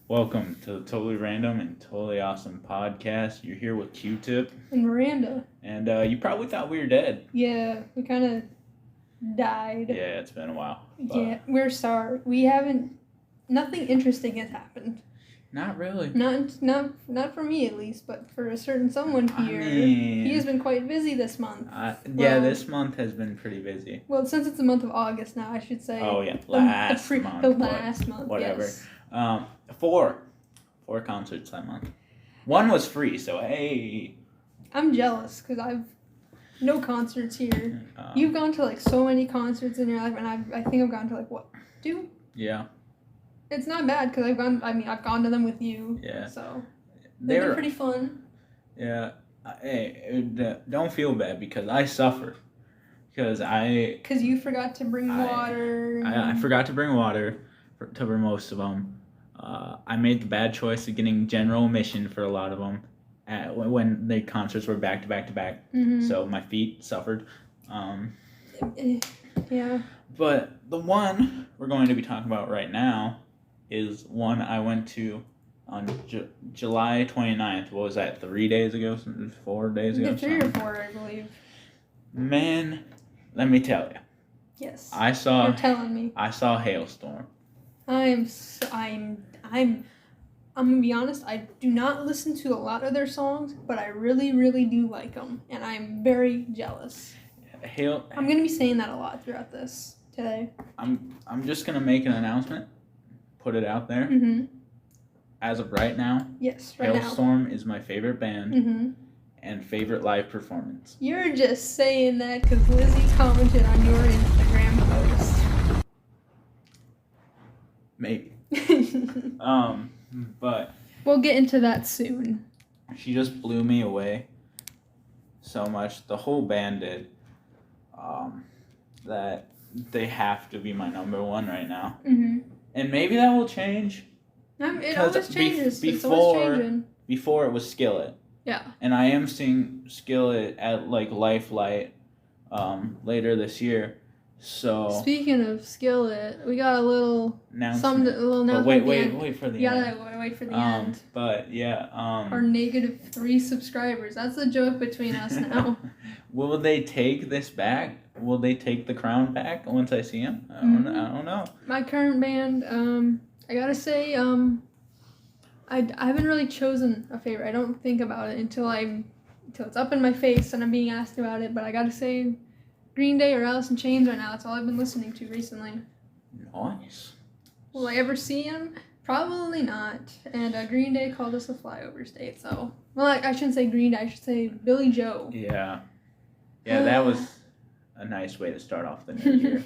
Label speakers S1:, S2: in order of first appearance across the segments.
S1: Welcome to the Totally Random and Totally Awesome podcast. You're here with Q-Tip.
S2: And Miranda.
S1: And you probably thought we were dead.
S2: Yeah, we kind of died.
S1: Yeah, it's been a while.
S2: Yeah, we're sorry. We haven't... Nothing interesting has happened.
S1: Not really.
S2: Not for me, at least, but for a certain someone here. He has been quite busy this month.
S1: This month has been pretty busy.
S2: Well, since it's the month of August now, I should say.
S1: Oh, yeah. Last month.
S2: Whatever.
S1: Yes. Four concerts that month. One was free, so hey.
S2: I'm jealous because I've no concerts here. You've gone to like so many concerts in your life, and I think I've gone to like what, 2?
S1: Yeah.
S2: It's not bad because I've gone to them with you.
S1: Yeah.
S2: So they've been pretty fun.
S1: Yeah. Hey, don't feel bad because I suffer. Because
S2: you forgot to bring water.
S1: I forgot to bring water to most of them. I made the bad choice of getting general admission for a lot of them when the concerts were back to back to back.
S2: Mm-hmm.
S1: So my feet suffered.
S2: Yeah.
S1: But the one we're going to be talking about right now is one I went to on July 29th. What was that, 3 days ago? 4 days ago?
S2: 3 or 4, I believe.
S1: Man, let me tell you.
S2: Yes.
S1: You're
S2: telling me.
S1: I saw Halestorm.
S2: I'm gonna be honest, I do not listen to a lot of their songs, but I really, really do like them, and I'm very jealous. I'm gonna be saying that a lot throughout this today.
S1: I'm just gonna make an announcement, put it out there.
S2: Mm-hmm.
S1: As of right now,
S2: yes,
S1: Halestorm is my favorite band
S2: mm-hmm.
S1: and favorite live performance.
S2: You're just saying that because Lizzie commented on your Instagram post.
S1: Maybe. But
S2: we'll get into that soon.
S1: She just blew me away so much. The whole band did. That they have to be my number one right now.
S2: Mm-hmm.
S1: And maybe that will change.
S2: It always changes. It's always changing.
S1: Before it was Skillet.
S2: Yeah.
S1: And I am seeing Skillet at like Lifelight later this year. So
S2: speaking of Skillet, we got a little announcement. Wait for the end. Yeah, wait for the end.
S1: But yeah,
S2: our -3 subscribers. That's a joke between us now.
S1: Will they take this back? Will they take the crown back once I see him? I don't know.
S2: My current band, I gotta say, I haven't really chosen a favorite. I don't think about it until it's up in my face and I'm being asked about it. But I gotta say, Green Day or Alice in Chains right now. That's all I've been listening to recently.
S1: Nice.
S2: Will I ever see him? Probably not. And Green Day called us a flyover state. So, well, I shouldn't say Green Day. I should say Billy Joe.
S1: Yeah. Yeah, that was a nice way to start off the new year.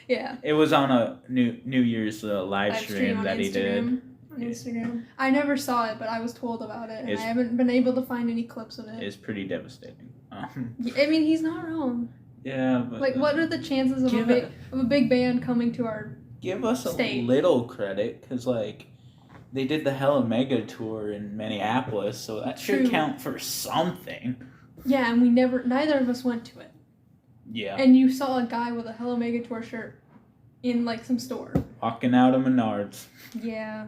S2: Yeah.
S1: It was on a New Year's live stream that he did.
S2: On Instagram. I never saw it, but I was told about it, and I haven't been able to find any clips of it.
S1: It's pretty devastating.
S2: I mean, he's not wrong.
S1: Yeah, but
S2: like, what are the chances of a big band coming to our
S1: give us
S2: state?
S1: A little credit, because like they did the Hella Mega tour in Minneapolis, so that should count for something.
S2: Yeah, and neither of us went to it.
S1: Yeah.
S2: And you saw a guy with a Hella Mega tour shirt in like some store.
S1: Walking out of Menards.
S2: Yeah.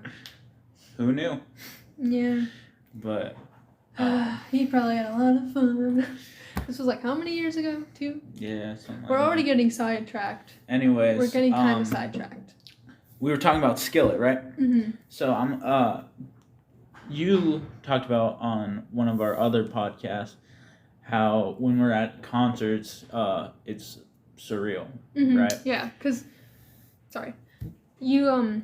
S1: Who knew?
S2: Yeah.
S1: But
S2: he probably had a lot of fun. This was like how many years ago? 2?
S1: Yeah, something
S2: We're
S1: like
S2: already
S1: that.
S2: Getting sidetracked.
S1: Anyways.
S2: We're getting kind of sidetracked.
S1: We were talking about Skillet, right?
S2: Mm-hmm.
S1: So you talked about on one of our other podcasts how when we're at concerts, it's surreal,
S2: mm-hmm.
S1: right?
S2: Yeah, because, sorry, it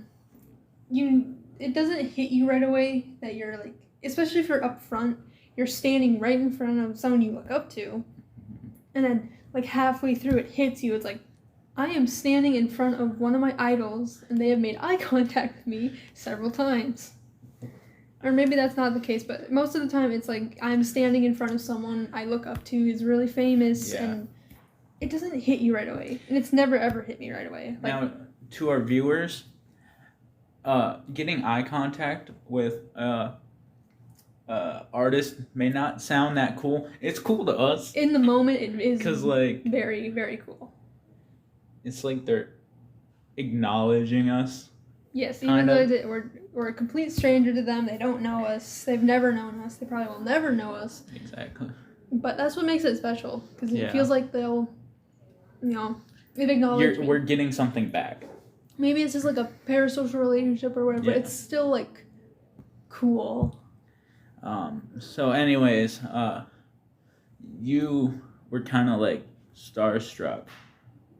S2: doesn't hit you right away that you're like, especially if you're up front, you're standing right in front of someone you look up to, and then like halfway through it hits you, it's like, I am standing in front of one of my idols, and they have made eye contact with me several times. Or maybe that's not the case, but most of the time it's like I'm standing in front of someone I look up to who's really famous, and it doesn't hit you right away. And it's never, ever hit me right away. Like,
S1: now, to our viewers, getting eye contact with artist may not sound that cool. It's cool to us.
S2: In the moment, it is
S1: 'cause, like,
S2: very, very cool.
S1: It's like they're acknowledging us
S2: Yes, even though we're a complete stranger to them, they don't know us. They've never known us. They probably will never know us.
S1: Exactly.
S2: But that's what makes it special, because it feels like they'll, they've acknowledged me.
S1: We're getting something back.
S2: Maybe it's just like a parasocial relationship or whatever.
S1: Yeah.
S2: It's still like cool.
S1: So anyways, you were kind of like starstruck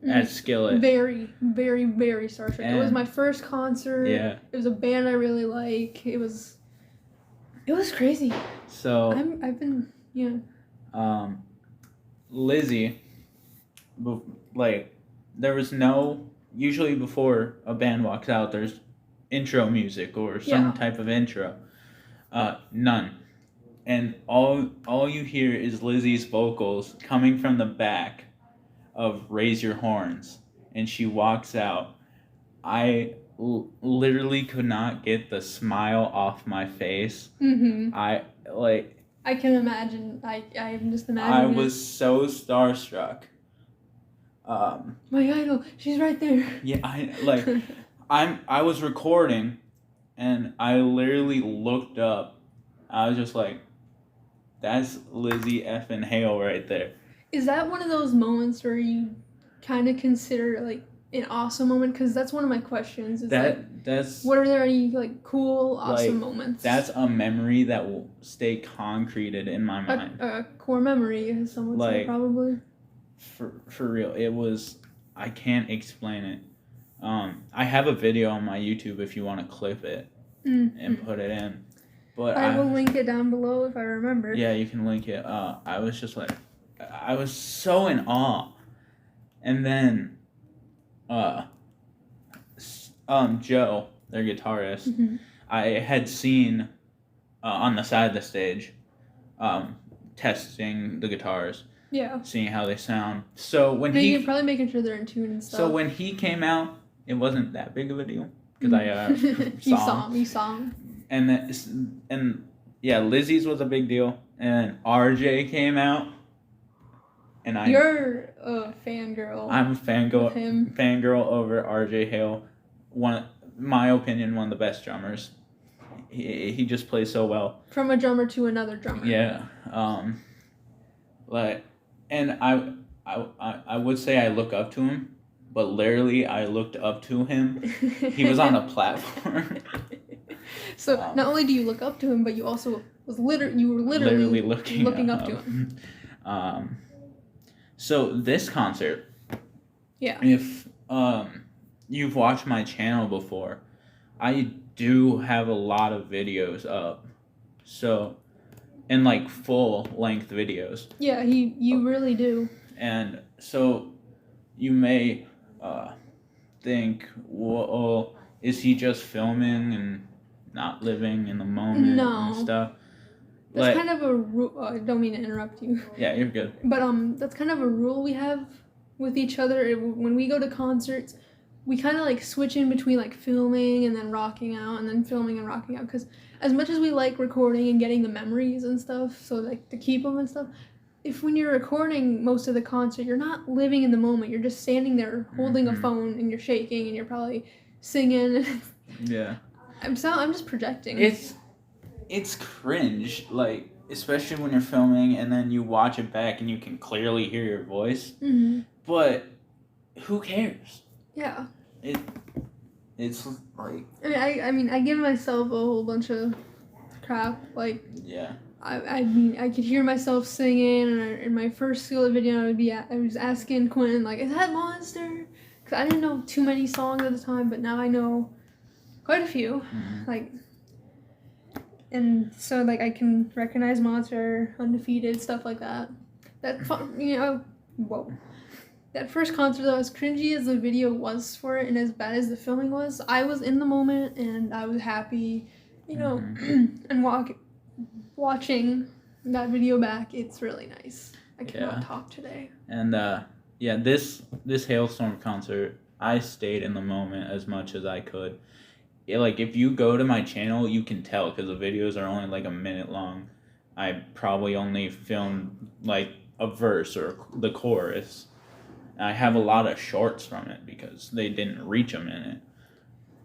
S1: at Skillet.
S2: Very, very, very starstruck. It was my first concert.
S1: Yeah.
S2: It was a band I really like. It was crazy.
S1: So
S2: I've been
S1: Lizzie, like, there was no, usually before a band walks out, there's intro music or some type of intro. None. And all you hear is Lizzie's vocals coming from the back of Raise Your Horns. And she walks out. I literally could not get the smile off my face.
S2: Mm-hmm.
S1: I
S2: can imagine. I'm just imagining.
S1: I was so starstruck.
S2: My idol, she's right there.
S1: Yeah, I was recording, and I literally looked up. I was just like, "That's Lizzie effing Hale right there."
S2: Is that one of those moments where you kind of consider like an awesome moment? Because that's one of my questions. What are there any like cool, awesome moments?
S1: That's a memory that will stay concreted in my mind.
S2: A core memory, as some would say, probably.
S1: For real, it was. I can't explain it. I have a video on my YouTube if you want to clip it and put it in. But
S2: I will link it down below if I remember.
S1: Yeah, you can link it. I was just like, I was so in awe, and then, Joe, their guitarist, I had seen, on the side of the stage, testing the guitars.
S2: Yeah.
S1: Seeing how they sound. So when
S2: you're probably making sure they're in tune and stuff.
S1: So when he came out, it wasn't that big of a deal because I
S2: You saw him.
S1: And Lizzie's was a big deal, and RJ came out, and
S2: You're a fangirl.
S1: I'm a fangirl over RJ Hale. My opinion, one of the best drummers. He just plays so well.
S2: From a drummer to another drummer.
S1: Yeah. And I would say I look up to him, but literally I looked up to him. He was on a platform.
S2: So not only do you look up to him, but you also were literally looking up to him.
S1: So this concert.
S2: Yeah.
S1: If you've watched my channel before, I do have a lot of videos up. So. And like full length videos.
S2: Yeah, you really do.
S1: And so you may think, well, is he just filming and not living in the moment and stuff?
S2: That's kind of a rule. I don't mean to interrupt you.
S1: Yeah, you're good.
S2: But that's kind of a rule we have with each other. When we go to concerts, we kind of like switch in between like filming and then rocking out and then filming and rocking out, because as much as we like recording and getting the memories and stuff, so like to keep them and stuff, when you're recording most of the concert, you're not living in the moment. You're just standing there holding a phone and you're shaking and you're probably singing.
S1: Yeah.
S2: I'm just projecting.
S1: It's cringe, like, especially when you're filming and then you watch it back and you can clearly hear your voice. Mm-hmm. But who cares?
S2: Yeah.
S1: It's like...
S2: I mean, I give myself a whole bunch of crap. Like,
S1: yeah.
S2: I mean, I could hear myself singing, and in my first Skillet video, I was asking Quinn, like, is that Monster? Because I didn't know too many songs at the time, but now I know quite a few. Mm-hmm. Like, and so, like, I can recognize Monster, Undefeated, stuff like that. That first concert, though, as cringy as the video was for it and as bad as the filming was, I was in the moment and I was happy, and watching that video back, it's really nice. I cannot talk today.
S1: And, this Halestorm concert, I stayed in the moment as much as I could. If you go to my channel, you can tell, because the videos are only, like, a minute long. I probably only filmed, like, a verse or the chorus. I have a lot of shorts from it because they didn't reach a minute.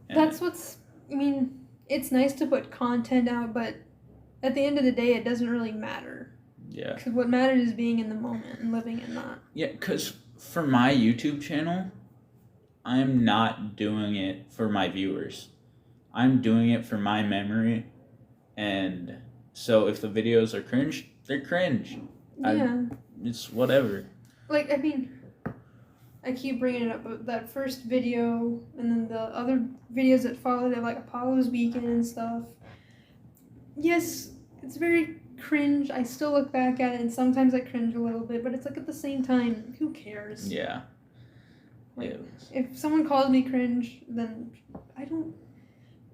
S2: That's what's. I mean, it's nice to put content out, but at the end of the day, it doesn't really matter.
S1: Yeah.
S2: Because what matters is being in the moment and living in that.
S1: Yeah, because for my YouTube channel, I'm not doing it for my viewers. I'm doing it for my memory. And so if the videos are cringe, they're cringe.
S2: Yeah.
S1: It's whatever.
S2: Like, I mean, I keep bringing it up, but that first video and then the other videos that followed it, like Apollo's Weekend and stuff. Yes, it's very cringe. I still look back at it and sometimes I cringe a little bit, but it's like at the same time, who cares?
S1: Yeah.
S2: Like, if someone calls me cringe, then I don't.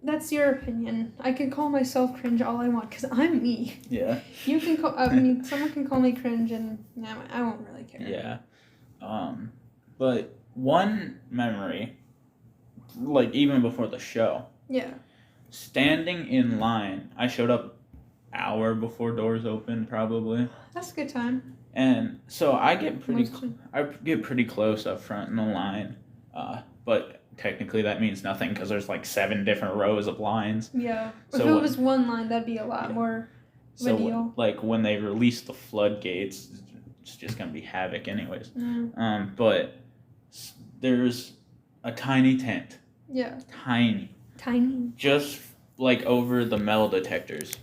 S2: That's your opinion. I can call myself cringe all I want because I'm me.
S1: Yeah.
S2: You can call. Someone can call me cringe, and I won't really care.
S1: Yeah. But one memory, like even before the show.
S2: Yeah.
S1: Standing in line, I showed up hour before doors opened, probably.
S2: That's a good time.
S1: And so I get pretty close up front in the line, but technically that means nothing because there's like 7 different rows of lines.
S2: Yeah.
S1: So
S2: if it was one line, that'd be a lot more video.
S1: Like when they release the floodgates, it's just gonna be havoc, anyways.
S2: Yeah.
S1: But there's a tiny tent.
S2: Yeah.
S1: Tiny. Just like over the metal detectors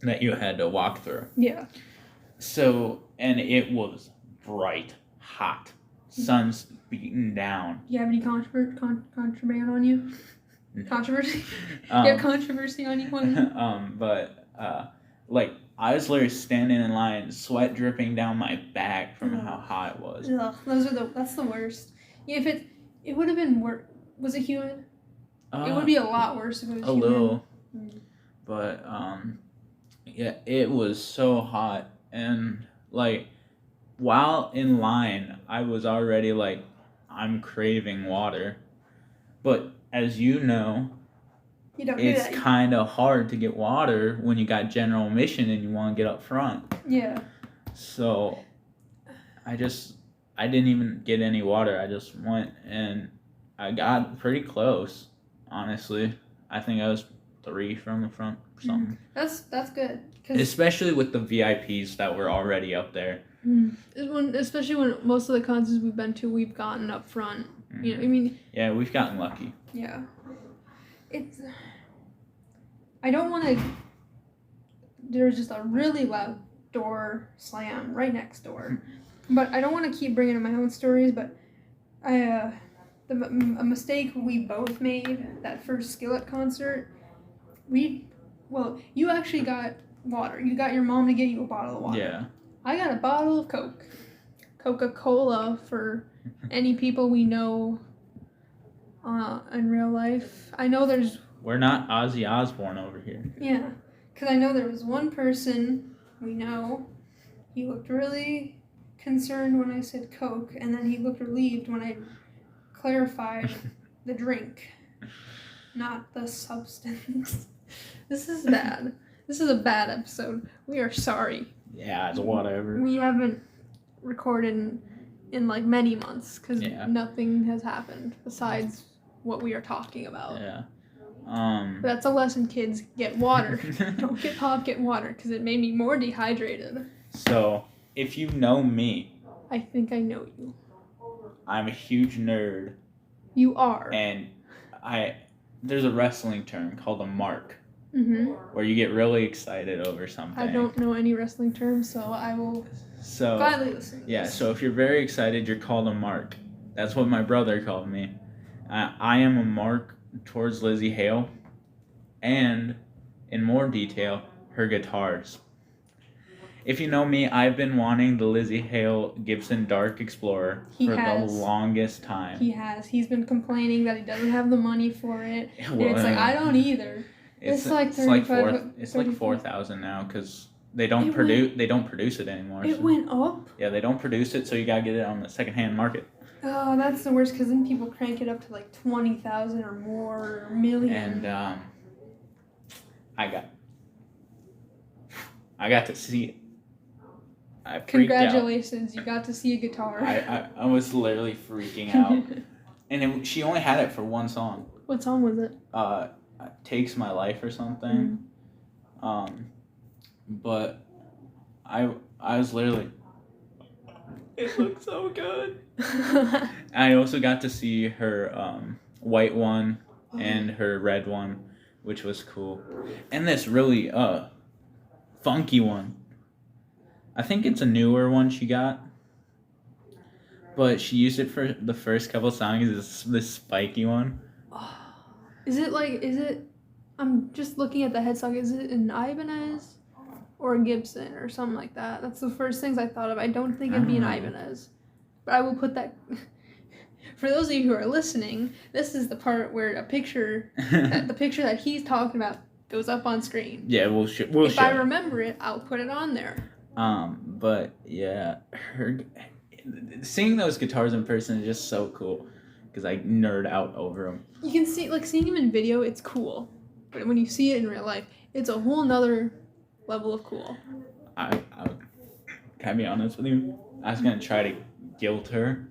S1: that you had to walk through.
S2: Yeah.
S1: So, and it was bright, hot, sun's beating down.
S2: Do you have any contraband on you?
S1: No.
S2: Controversy? You have controversy on you?
S1: But like I was literally standing in line, sweat dripping down my back from how hot it was.
S2: Ugh, that's the worst. Yeah, if it would have been worse. Was it humid? It would be a lot worse if it was humid.
S1: Little. But yeah, it was so hot, and like while in line, I was already like, I'm craving water. But as you know, it's kind of hard to get water when you got general admission and you want to get up front.
S2: Yeah.
S1: So I didn't even get any water. I just went and I got pretty close, honestly. I think I was 3 from the front or something.
S2: That's good.
S1: Especially with the VIPs that were already up there.
S2: Especially when most of the concerts we've been to, we've gotten up front. You know, I mean.
S1: Yeah, we've gotten lucky.
S2: Yeah. I don't want to. There's just a really loud door slam right next door, but I don't want to keep bringing up my own stories. But a mistake we both made that first Skillet concert. You actually got water. You got your mom to get you a bottle of water.
S1: Yeah. I
S2: got a bottle of Coke. Coca-Cola for any people we know in real life. I know there's...
S1: We're not Ozzy Osbourne over here.
S2: Yeah. Because I know there was one person we know. He looked really concerned when I said Coke, and then he looked relieved when I clarified the drink, not the substance. This is bad. This is a bad episode. We are sorry.
S1: Yeah, it's whatever.
S2: We haven't recorded in like many months because nothing has happened besides what we are talking about.
S1: Yeah.
S2: But that's a lesson, kids. Get water. Don't get pop, get water, because it made me more dehydrated.
S1: So, if you know me...
S2: I think I know you.
S1: I'm a huge nerd.
S2: You are.
S1: And there's a wrestling term called a mark.
S2: Mm-hmm.
S1: Where you get really excited over something.
S2: I don't know any wrestling terms, so I will gladly listen to this.
S1: So if you're very excited, you're called a mark. That's what my brother called me. I am a mark towards Lizzie Hale, and in more detail, her guitars. If you know me, I've been wanting the Lizzie Hale Gibson Dark Explorer the longest time.
S2: He has. He's been complaining that he doesn't have the money for it. Well, and it's like, I don't either. It's like 35.
S1: It's like 4,000 now because they don't produce it anymore.
S2: It went up.
S1: Yeah, they don't produce it, so you gotta get it on the secondhand market.
S2: Oh, that's the worst because then people crank it up to like 20,000 or more or a million.
S1: And I got to see it.
S2: Congratulations, you got to see a guitar.
S1: I was literally freaking out, and she only had it for one song.
S2: What song was it?
S1: Takes My Life or something. But I was literally. It looks so good. I also got to see her white one and her red one, which was cool, and this really funky one. I think it's a newer one she got, but she used it for the first couple songs. This spiky one.
S2: Is it? I'm just looking at the headstock. Is it an Ibanez or a Gibson or something like that? That's the first things I thought of. I don't think it'd be an Ibanez, but I will put that. For those of you who are listening, this is the part where the picture that he's talking about goes up on screen.
S1: Yeah, we'll show. If
S2: I remember it, I'll put it on there.
S1: But yeah, seeing those guitars in person is just so cool because I nerd out over them.
S2: You can see, like, seeing him in video, it's cool, but when you see it in real life, it's a whole nother level of cool.
S1: Can I be honest with you? I was gonna try to guilt her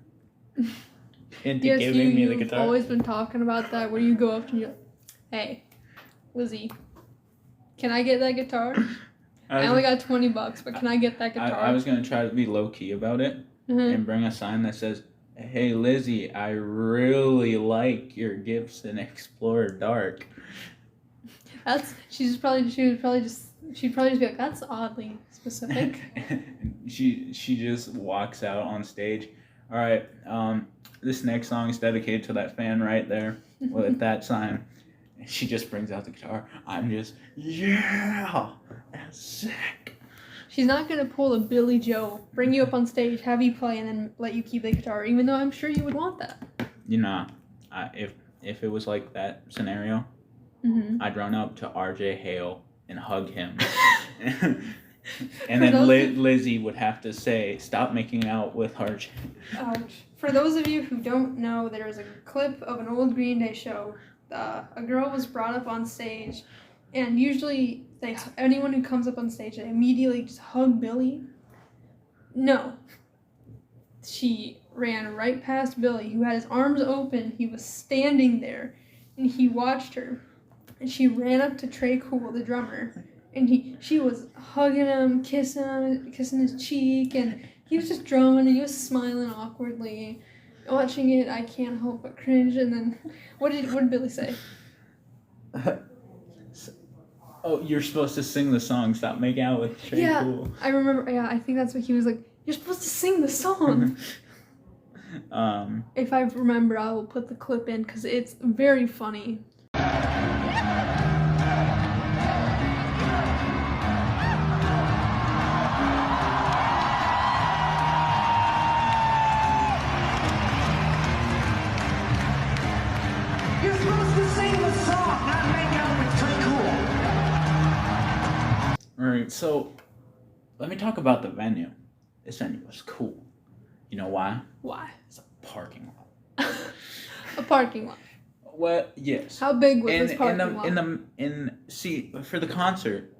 S1: into giving me the guitar.
S2: You've always been talking about that, where you go up and you're like, hey, Lizzie, can I get that guitar? I only got $20, but can I get that guitar?
S1: I was going to try to be low-key about it and bring a sign that says, hey, Lizzie, I really like your Gibson Explorer Dark.
S2: She'd probably just be like, that's oddly specific.
S1: She just walks out on stage. All right, this next song is dedicated to that fan right there with that sign. And she just brings out the guitar. I'm just, yeah, that's sick.
S2: She's not going to pull a Billy Joe, bring you up on stage, have you play, and then let you keep the guitar, even though I'm sure you would want that.
S1: You know, if it was like that scenario, I'd run up to RJ Hale and hug him. And then Lizzie would have to say, stop making out with RJ.
S2: For those of you who don't know, there is a clip of an old Green Day show. A girl was brought up on stage, and usually anyone who comes up on stage, they immediately just hug Billy. No. She ran right past Billy, who had his arms open. He was standing there, and he watched her. And she ran up to Trey Cool, the drummer, and she was hugging him, kissing his cheek, and he was just drumming, and he was smiling awkwardly. Watching it, I can't help but cringe. And then, what did Billy say?
S1: Oh, you're supposed to sing the song. Stop making out with Trey Cool.
S2: I remember. Yeah, I think that's what he was like. You're supposed to sing the song. If I remember, I will put the clip in because it's very funny.
S1: Alright, so let me talk about the venue. This venue was cool. You know why?
S2: Why?
S1: It's a parking lot.
S2: A parking lot.
S1: Well, yes.
S2: How big was this parking lot?
S1: See, for the concert,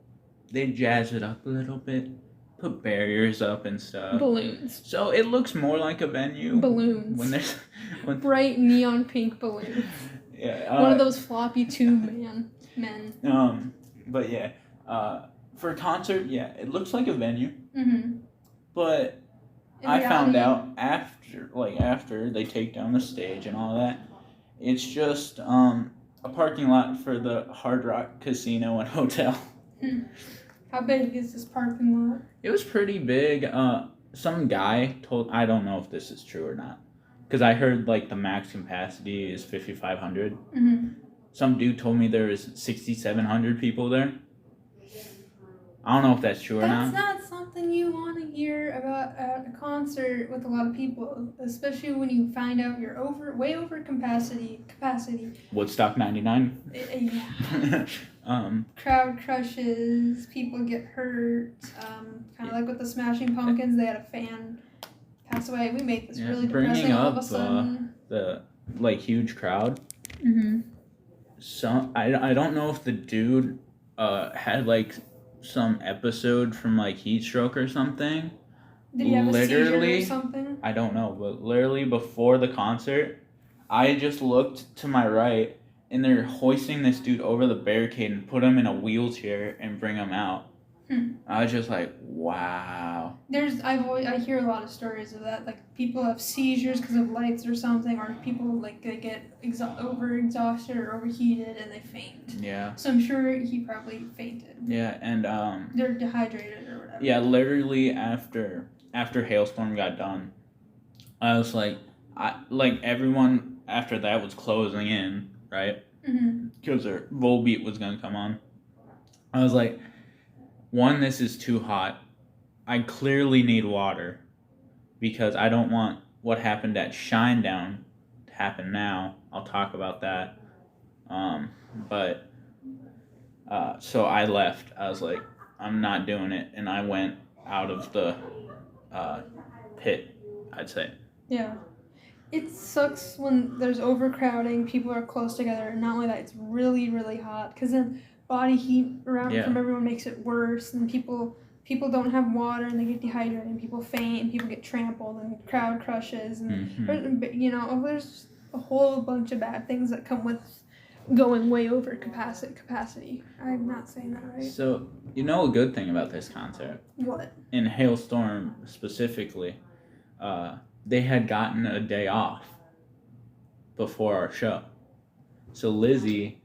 S1: they jazz it up a little bit, put barriers up and stuff.
S2: Balloons.
S1: So it looks more like a venue.
S2: Balloons.
S1: When
S2: bright neon pink balloons.
S1: Yeah.
S2: One of those floppy tube men.
S1: But yeah. For a concert, yeah, it looks like a venue. But I found out after they take down the stage and all that, it's just a parking lot for the Hard Rock Casino and Hotel.
S2: How big is this parking lot?
S1: It was pretty big. Some guy I don't know if this is true or not, because I heard like the max capacity is 5,500. Some dude told me there was 6,700 people there. I don't know if that's true or not.
S2: That's not something you want to hear about at a concert with a lot of people, especially when you find out you're way over capacity.
S1: Woodstock 99.
S2: Yeah. Crowd crushes, people get hurt. Kind of like with the Smashing Pumpkins, they had a fan pass away. We made this really depressing all of a sudden.
S1: The huge crowd. So I don't know if the dude had some episode from heat stroke or something.
S2: Did he have a seizure or something?
S1: I don't know, but literally before the concert, I just looked to my right and they're hoisting this dude over the barricade and put him in a wheelchair and bring him out. I was just like, wow.
S2: I hear a lot of stories of that. Like people have seizures because of lights or something, or people like they get over exhausted or overheated and they faint.
S1: Yeah.
S2: So I'm sure he probably fainted.
S1: Yeah, and
S2: they're dehydrated or whatever.
S1: Yeah, literally after Halestorm got done, I was like, everyone after that was closing in, right? Because their Volbeat was gonna come on. I was like, one, this is too hot. I clearly need water because I don't want what happened at Shinedown to happen now. I'll talk about that. So I left. I was like, I'm not doing it, and I went out of the pit, I'd say.
S2: Yeah. It sucks when there's overcrowding, people are close together, and not only that, it's really, really hot, because then body heat around from everyone makes it worse, and people don't have water, and they get dehydrated, and people faint, and people get trampled, and crowd crushes, and there's a whole bunch of bad things that come with going way over capacity. I'm not saying that right.
S1: So, a good thing about this concert?
S2: What?
S1: In Halestorm specifically, they had gotten a day off before our show. So Lizzie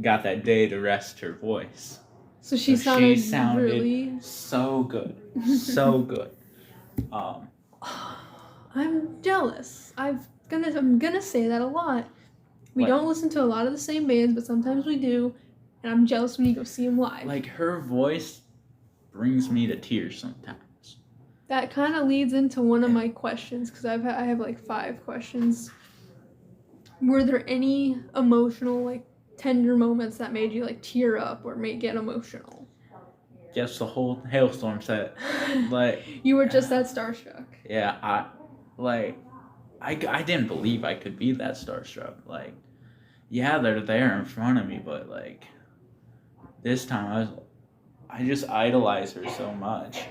S1: got that day to rest her voice.
S2: So she sounded really...
S1: so good. So good.
S2: I'm jealous. I'm gonna say that a lot. We don't listen to a lot of the same bands, but sometimes we do, and I'm jealous when you go see them live.
S1: Like, her voice brings me to tears sometimes.
S2: That kind of leads into one of my questions, because I have like 5 questions. Were there any emotional, like, tender moments that made you, like, tear up or get emotional?
S1: Yes, the whole Halestorm set. Like,
S2: you were just that starstruck.
S1: Yeah, I didn't believe I could be that starstruck. Like, yeah, they're there in front of me, but like, this time I just idolize her so much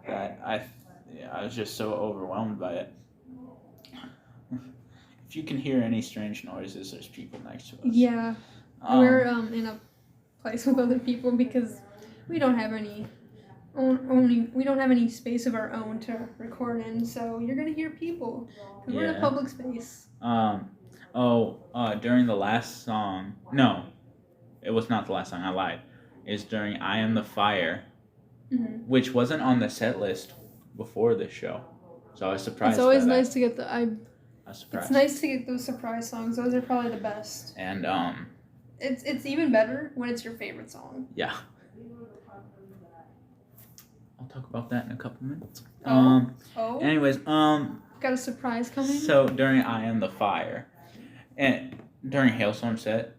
S1: that I was just so overwhelmed by it. If you can hear any strange noises, there's people next to us.
S2: Yeah, we're in a place with other people because we don't have any space of our own to record in, so you're gonna hear people because we're in a public space.
S1: During the last song, no, it was not the last song, I lied. It's during I Am the Fire, which wasn't on the set list before this show, so I was surprised.
S2: It's always nice to get
S1: It's
S2: nice to get those surprise songs. Those are probably the best.
S1: And
S2: it's even better when it's your favorite song.
S1: Yeah. I'll talk about that in a couple minutes. Anyways,
S2: got a surprise coming?
S1: So during I Am the Fire, and during Halestorm set,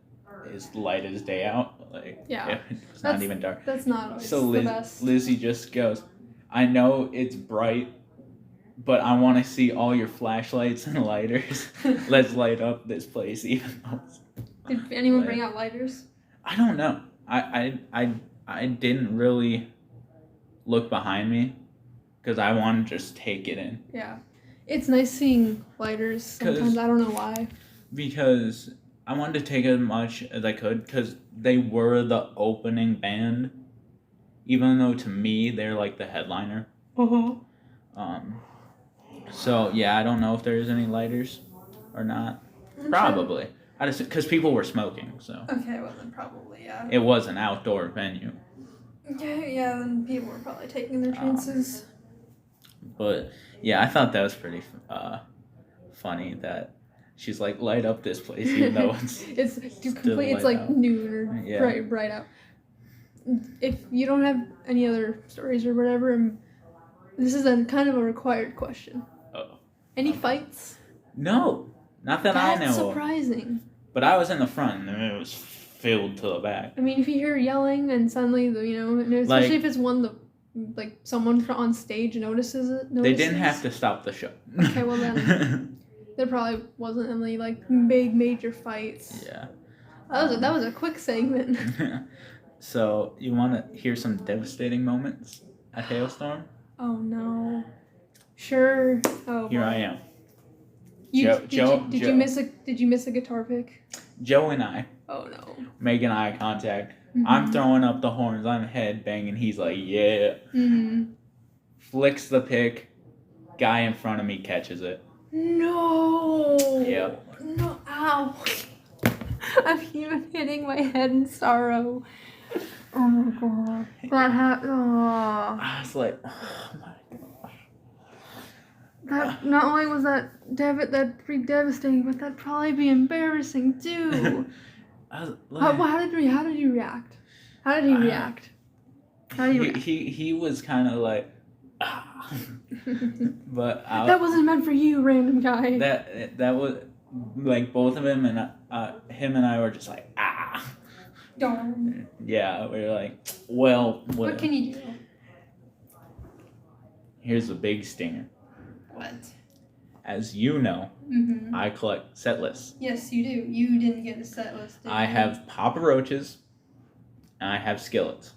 S1: is light as day out. Like, it's not even dark.
S2: That's not always the best.
S1: Lizzie just goes, I know it's bright, but I want to see all your flashlights and lighters. Let's light up this place even though it's...
S2: Did anyone bring out lighters?
S1: I don't know. I didn't really look behind me because I want to just take it in.
S2: Yeah. It's nice seeing lighters sometimes. I don't know why. Because
S1: I wanted to take as much as I could because they were the opening band, even though to me they're like the headliner. So yeah, I don't know if there's any lighters or not. Probably. I just because people were smoking. So.
S2: Okay, well then probably yeah.
S1: It was an outdoor venue.
S2: Yeah, then people were probably taking their chances.
S1: But yeah, I thought that was pretty funny that she's like, light up this place even though
S2: it's like noon or bright out. If you don't have any other stories or whatever, this is a kind of a required question. Any fights?
S1: No, not that I know.
S2: That's surprising.
S1: But I was in the front and it was filled to the back.
S2: I mean, if you hear yelling and suddenly, especially if it's someone on stage notices it.
S1: They didn't have to stop the show.
S2: Okay, well then, there probably wasn't any big major fights.
S1: Yeah.
S2: That was a quick segment.
S1: So you want to hear some devastating moments at Halestorm?
S2: Oh no. Sure. Oh.
S1: Here I am.
S2: Did you miss a guitar pick?
S1: Joe and I
S2: Oh no.
S1: making eye contact.
S2: Mm-hmm.
S1: I'm throwing up the horns. I'm head banging. He's like, yeah.
S2: Mm-hmm.
S1: Flicks the pick. Guy in front of me catches it.
S2: No.
S1: Yep.
S2: No. Ow. I'm even hitting my head in sorrow. Oh my god. That happened. Oh.
S1: I was like, oh my gosh.
S2: That not only was that pretty devastating, but that'd probably be embarrassing too. How did you react? How did he react?
S1: He was kind of like, but
S2: that wasn't meant for you, random guy.
S1: That was like both of him and him and I were just like
S2: Darn.
S1: Yeah, we were like, well,
S2: what can you do?
S1: Here's the big stinger.
S2: What?
S1: As you know,
S2: mm-hmm.
S1: I collect set lists.
S2: Yes, you do. You didn't get a set list.
S1: I have Papa Roaches, and I have Skillets.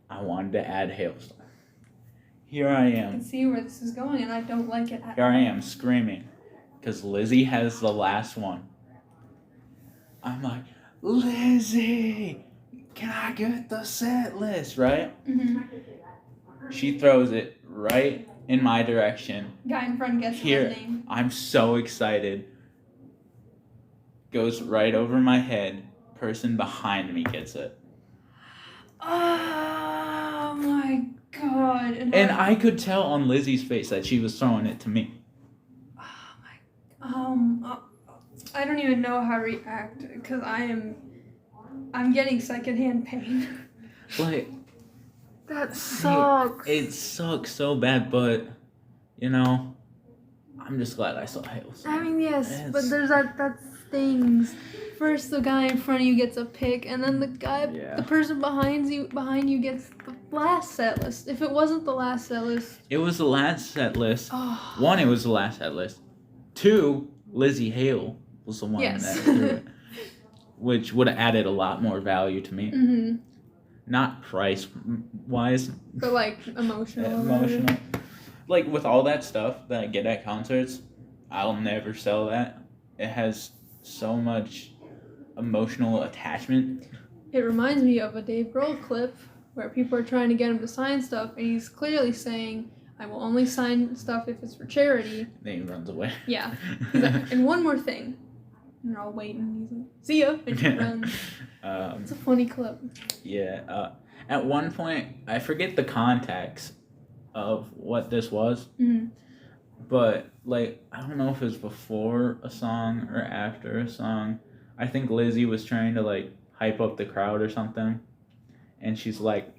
S1: I wanted to add Halestorm. Here I am.
S2: I can see where this is going, and I don't like it at all.
S1: Here I am screaming, because Lizzie has the last one. I'm like, Lizzie, can I get the set list, right?
S2: Mm-hmm.
S1: She throws it right in my direction.
S2: Guy in front gets
S1: Here,
S2: his name.
S1: I'm so excited. Goes right over my head. Person behind me gets it.
S2: Oh my god.
S1: And I could tell on Lizzie's face that she was throwing it to me.
S2: Oh my... I don't even know how to react, because I'm getting secondhand pain.
S1: Like...
S2: That sucks.
S1: It sucks so bad, but, you know, I'm just glad I saw Hales.
S2: I mean, yes, but there's that stings. First, the guy in front of you gets a pick, and then the person behind you gets the last set list. If it wasn't the last set list...
S1: It was the last set list.
S2: Oh.
S1: One, it was the last set list. Two, Lizzie Hale was the one that threw it. Which would have added a lot more value to me.
S2: Mm-hmm.
S1: Not price-wise.
S2: But, like, emotional.
S1: Emotional. Like, with all that stuff that I get at concerts, I'll never sell that. It has so much emotional attachment.
S2: It reminds me of a Dave Grohl clip where people are trying to get him to sign stuff, and he's clearly saying, I will only sign stuff if it's for charity.
S1: Then he runs away.
S2: Yeah. He's like, and one more thing. And they're all waiting. He's like, see ya. And he runs. It's a funny clip.
S1: Yeah. At one point, I forget the context of what this was.
S2: Mm-hmm.
S1: But, like, I don't know if it was before a song or after a song. I think Lizzie was trying to, like, hype up the crowd or something. And she's like,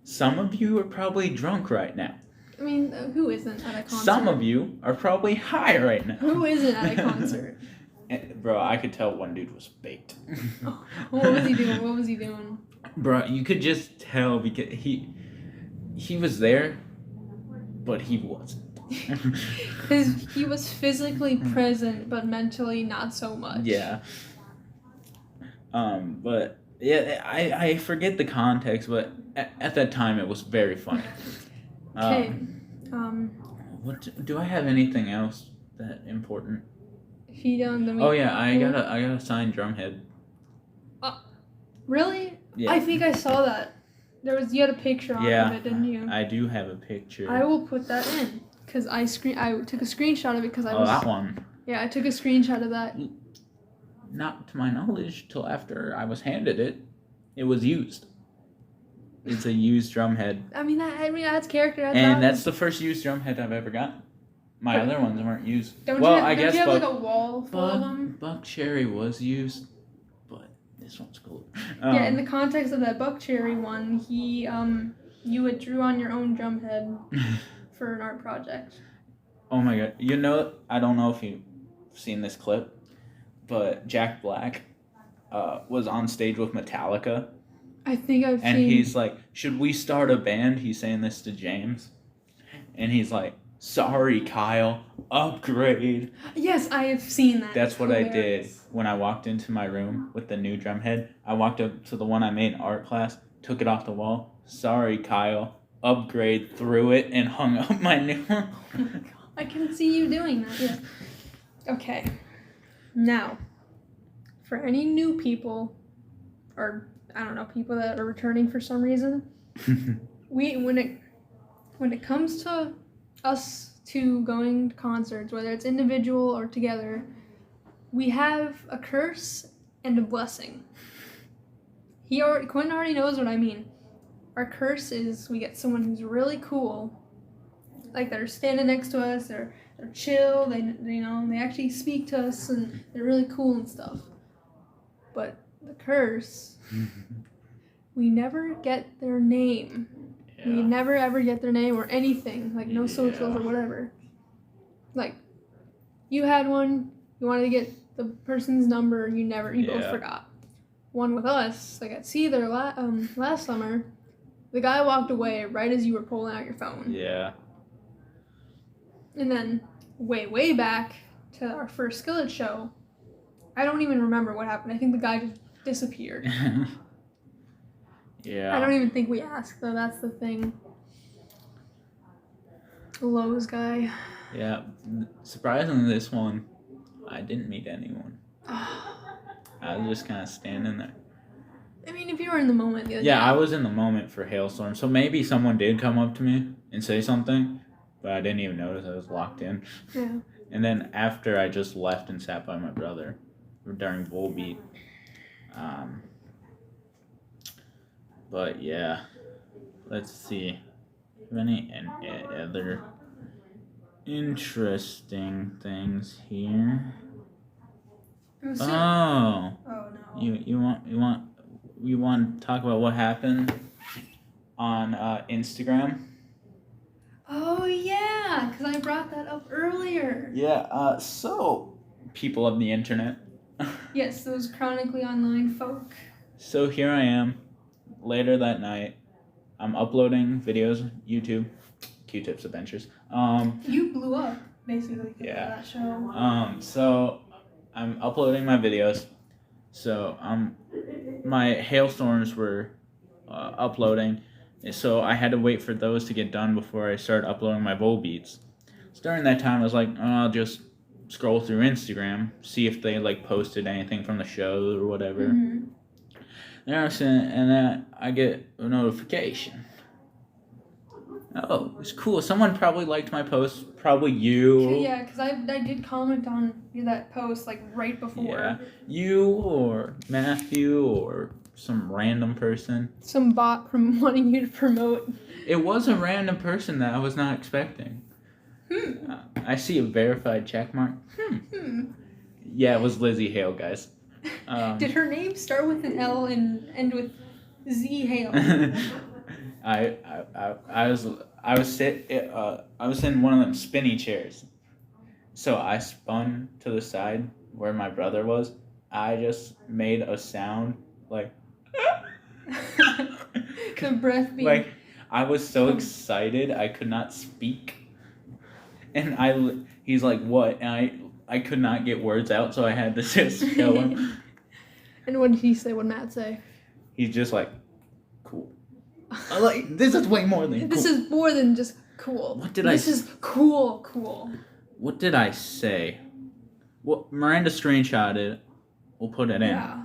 S1: some of you are probably drunk right now.
S2: I mean, who isn't at a concert?
S1: Some of you are probably high right now.
S2: Who isn't at a concert?
S1: And, bro, I could tell one dude was baked.
S2: Oh, what was he doing?
S1: Bro, you could just tell because he was there, but he wasn't.
S2: He was physically present, but mentally not so much.
S1: Yeah. But yeah, I forget the context, but at that time it was very funny.
S2: Okay.
S1: What do I have anything else that important?
S2: If you don't,
S1: oh yeah, I got a signed drumhead.
S2: Really?
S1: Yeah.
S2: I think I saw that. You had a picture of it, didn't you?
S1: I do have a picture.
S2: I will put that in because I took a screenshot of it because
S1: that one.
S2: Yeah, I took a screenshot of that.
S1: Not to my knowledge, till after I was handed it, it was used. It's a used drumhead.
S2: I mean, that's character.
S1: That's the first used drumhead I've ever gotten. My other ones weren't used.
S2: Don't you have like a wall full of them?
S1: Buck Cherry was used, but this one's cool.
S2: Yeah, in the context of that Buck Cherry one, you had drew on your own drumhead for an art project.
S1: Oh my god! You know, I don't know if you've seen this clip, but Jack Black was on stage with Metallica.
S2: I think I've seen.
S1: And he's like, "Should we start a band?" He's saying this to James, and he's like, "Sorry, Kyle, upgrade."
S2: Yes, I have seen that.
S1: That's what I did when I walked into my room with the new drum head. I walked up to the one I made in art class, took it off the wall. "Sorry, Kyle, upgrade," threw it, and hung up my new one.
S2: Oh my god, I can see you doing that. Yeah. Okay. Now, for any new people, or I don't know, people that are returning for some reason, when it comes to us two going to concerts, whether it's individual or together, we have a curse and a blessing. Quinn already knows what I mean. Our curse is we get someone who's really cool, like they're standing next to us, they're chill, they actually speak to us and they're really cool and stuff. But the curse, we never get their name. Yeah. We never ever get their name or anything, like no socials or whatever. Like, you had one, you wanted to get the person's number, you both forgot. One with us, like at Seether last summer, the guy walked away right as you were pulling out your phone.
S1: Yeah.
S2: And then way back to our first Skillet show, I don't even remember what happened. I think the guy just disappeared.
S1: Yeah.
S2: I don't even think we asked, though. That's the thing. Lowe's guy.
S1: Yeah. Surprisingly, this one, I didn't meet anyone. I was just kind of standing there.
S2: I mean, if you were in the moment the other day.
S1: I was in the moment for Halestorm, so maybe someone did come up to me and say something, but I didn't even notice. I was locked in.
S2: Yeah.
S1: And then after, I just left and sat by my brother during Volbeat. But yeah, let's see. Any other interesting things here? Oh
S2: no.
S1: You want to talk about what happened on Instagram?
S2: Oh yeah, because I brought that up earlier.
S1: Yeah. So people of the internet.
S2: Yes, those chronically online folk.
S1: So here I am, later that night. I'm uploading videos, YouTube, Q-Tips Adventures.
S2: You blew up basically.
S1: Yeah.
S2: That show.
S1: So I'm uploading my videos. So my Halestorms were uploading, so I had to wait for those to get done before I started uploading my Volbeats. So during that time, I was like, I'll just scroll through Instagram, see if they like posted anything from the show or whatever.
S2: Mm-hmm.
S1: And then I get a notification. Oh, it's cool. Someone probably liked my post. Probably you.
S2: Yeah, because I did comment on that post like right before.
S1: Yeah, you or Matthew or some random person.
S2: Some bot from wanting you to promote.
S1: It was a random person that I was not expecting. I see a verified check mark. Yeah, it was Lizzie Hale, guys.
S2: Did her name start with an L and end with Z Hale?
S1: I was in one of them spinny chairs, so I spun to the side where my brother was. I just made a sound like
S2: the breath being
S1: like I was so excited I could not speak, and he's like, what? And I could not get words out, so I had to just show him.
S2: And what did he say? What did Matt say?
S1: He's just like, cool. I'm like, this is way more than cool.
S2: This is more than just cool. This is cool.
S1: What did I say? Well, Miranda screenshotted it. We'll put it in.
S2: Yeah.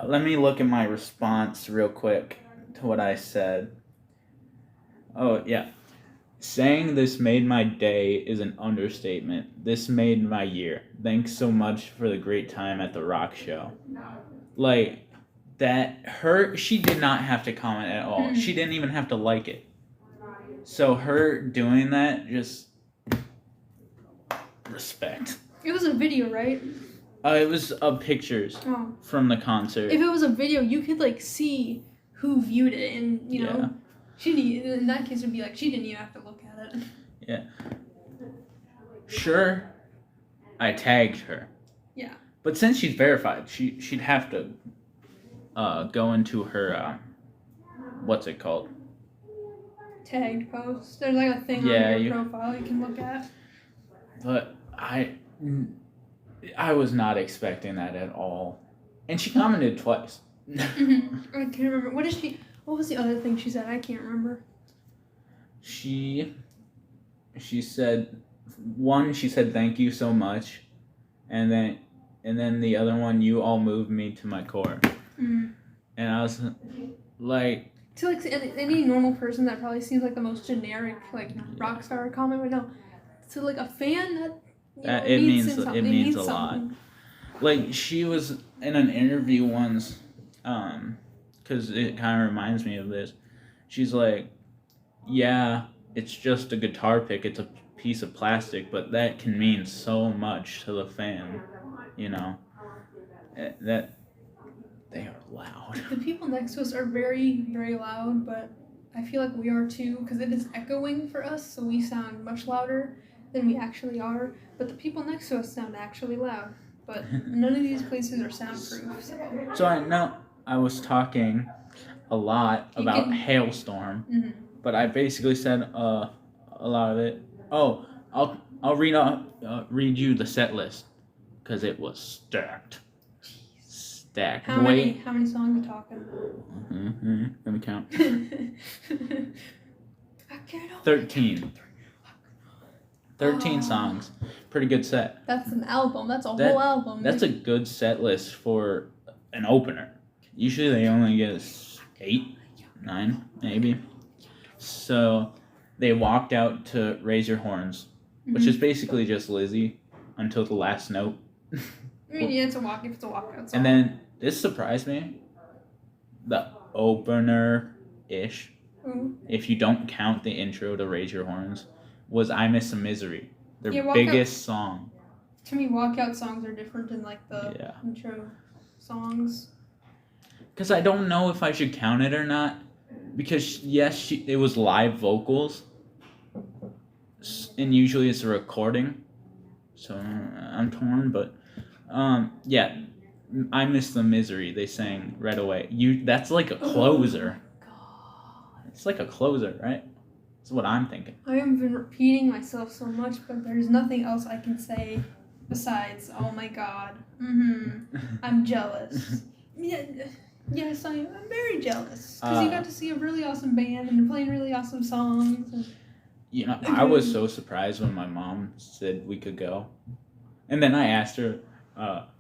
S1: Let me look at my response real quick to what I said. Oh, yeah. Saying this made my day is an understatement. This made my year. Thanks so much for the great time at the rock show. Like, she did not have to comment at all. She didn't even have to like it. So her doing that, just respect.
S2: It was a video, right?
S1: It was pictures from the concert.
S2: If it was a video, you could like see who viewed it, and you know, in that case, it would be like she didn't even have to look at it.
S1: Yeah. Sure, I tagged her.
S2: Yeah.
S1: But since she's verified, she'd have to go into her what's it called?
S2: Tagged post. There's like a thing on your profile you can look at. But
S1: I was not expecting that at all. And she commented twice.
S2: I can't remember. What was the other thing she said? I can't remember.
S1: She said, one, she said thank you so much. And then and then the other one, "You All Move Me to My Core."
S2: Mm.
S1: And I was like,
S2: to like any normal person, that probably seems like the most generic like rock star comment right now. To like a fan, that
S1: it means
S2: something.
S1: it means a lot. Like, she was in an interview once, because it kind of reminds me of this. She's like, yeah, it's just a guitar pick. It's a piece of plastic, but that can mean so much to the fan, you know. That they are loud.
S2: The people next to us are very, very loud, but I feel like we are too, because it is echoing for us, so we sound much louder than we actually are. But the people next to us sound actually loud. But none of these places are soundproof.
S1: So I know I was talking a lot about Halestorm, but I basically said a lot of it. Oh, I'll read you the set list because it was stacked. Stacked.
S2: How many songs are we talking?
S1: Let me count. 13. 13 songs. Pretty good set.
S2: That's an album. That's a whole album.
S1: That's a good set list for an opener. Usually they only get 8, 9, maybe. So they walked out to Raise Your Horns, which is basically just Lizzie until the last note.
S2: I mean, yeah, it's a walkout song.
S1: And then this surprised me. The opener-ish, if you don't count the intro to Raise Your Horns, was I Miss a Misery, their biggest song.
S2: To me, walkout songs are different than like the intro songs.
S1: Because I don't know if I should count it or not. Because yes, it was live vocals, and usually it's a recording. So I'm torn, but yeah, I Miss the Misery. They sang right away. That's like a closer. It's like a closer, right? That's what I'm thinking.
S2: I have been repeating myself so much, but there's nothing else I can say besides, oh my god, I'm jealous. Yes, I'm very jealous. Because you got to see a really awesome band, and they're playing really awesome songs. And
S1: you know, I was so surprised when my mom said we could go. And then I asked her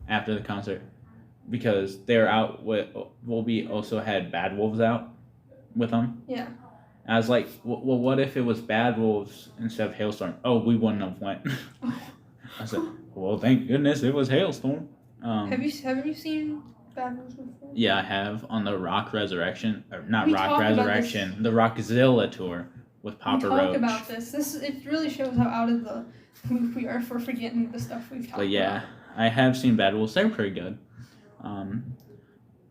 S1: after the concert, because they were out with, Volbeat also had Bad Wolves out with them.
S2: Yeah.
S1: I was like, well, what if it was Bad Wolves instead of Halestorm? Oh, we wouldn't have went. I said, well, thank goodness it was Halestorm.
S2: Have you seen Bad Wolves before?
S1: Yeah, I have, on the Rock Resurrection, or not Rock Resurrection, the Rockzilla tour with Papa Roach.
S2: We talked about this. It really shows how out of the loop we are for forgetting the stuff we've talked about.
S1: But yeah, I have seen Bad Wolves. They're pretty good.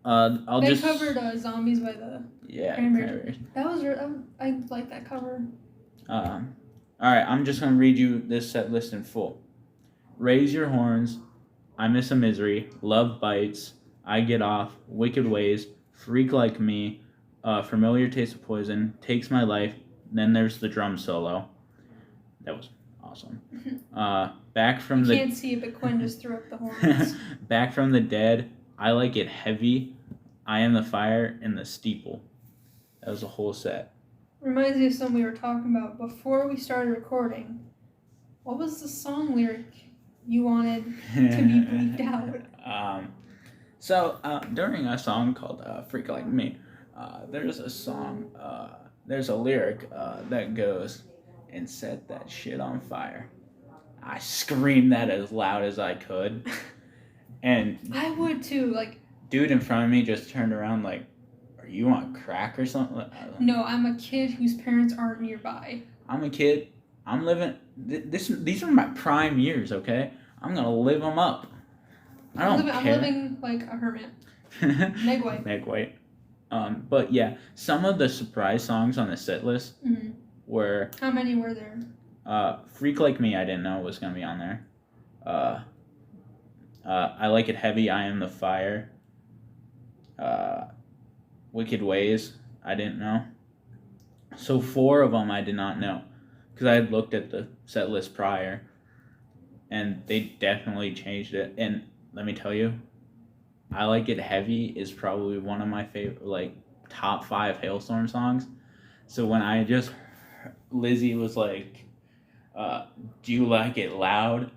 S2: They covered Zombies by the
S1: Cranberries.
S2: That was I like that cover.
S1: Alright, I'm just going to read you this set list in full. Raise Your Horns, I Miss a Misery, Love Bites, I Get Off, Wicked Ways, Freak Like Me, Familiar Taste of Poison, Takes My Life, then there's the drum solo. That was awesome. Back from
S2: you can't see it, but Quinn just threw up the horns.
S1: Back from the Dead, I Like It Heavy, I Am the Fire, and The Steeple. That was a whole set.
S2: Reminds me of something we were talking about before we started recording. What was the song lyric you wanted to be bleeped out?
S1: So during a song called Freak Like Me, there's a song, there's a lyric that goes, and set that shit on fire. I screamed that as loud as I could. And
S2: I would too, like...
S1: Dude in front of me just turned around like, are you on crack or something?
S2: No, I'm a kid whose parents aren't nearby.
S1: I'm a kid. I'm living... These are my prime years, okay? I'm gonna live them up. I don't care. I'm
S2: living like a hermit. Meg White.
S1: Meg White. But yeah, some of the surprise songs on the set list were...
S2: How many were there?
S1: Freak Like Me, I didn't know was gonna be on there. I Like It Heavy, I Am the Fire. Wicked Ways, I didn't know. So 4 of them I did not know, because I had looked at the set list prior, and they definitely changed it. And let me tell you, I Like It Heavy is probably one of my favorite, like, top 5 Halestorm songs. So when I just, Lizzie was like, do you like it loud?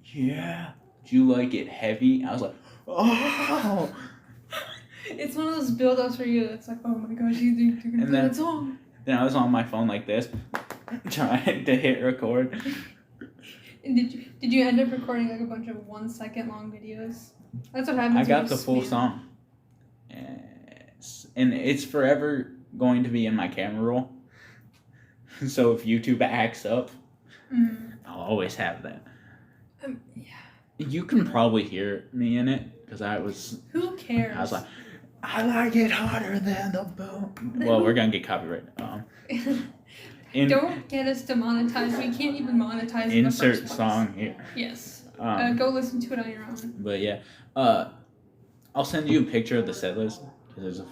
S1: Yeah. "Do you like it heavy?" I was like, "Oh."
S2: It's one of those build-ups for you. It's like, oh my gosh, you're gonna play that song.
S1: Then I was on my phone like this, trying to hit record.
S2: And did you end up recording like a bunch of 1 second long videos? That's what happens.
S1: I got the full song. And it's forever going to be in my camera roll. So if YouTube acts up, I'll always have that.
S2: Yeah.
S1: You can probably hear me in it because I was.
S2: Who cares?
S1: I was like, I like it hotter than the boom. Well, we're gonna get copyrighted.
S2: Don't get us demonetized. We can't even monetize.
S1: Insert song here.
S2: Yes. Go listen to it on your own.
S1: But yeah, I'll send you a picture of the set list because there's a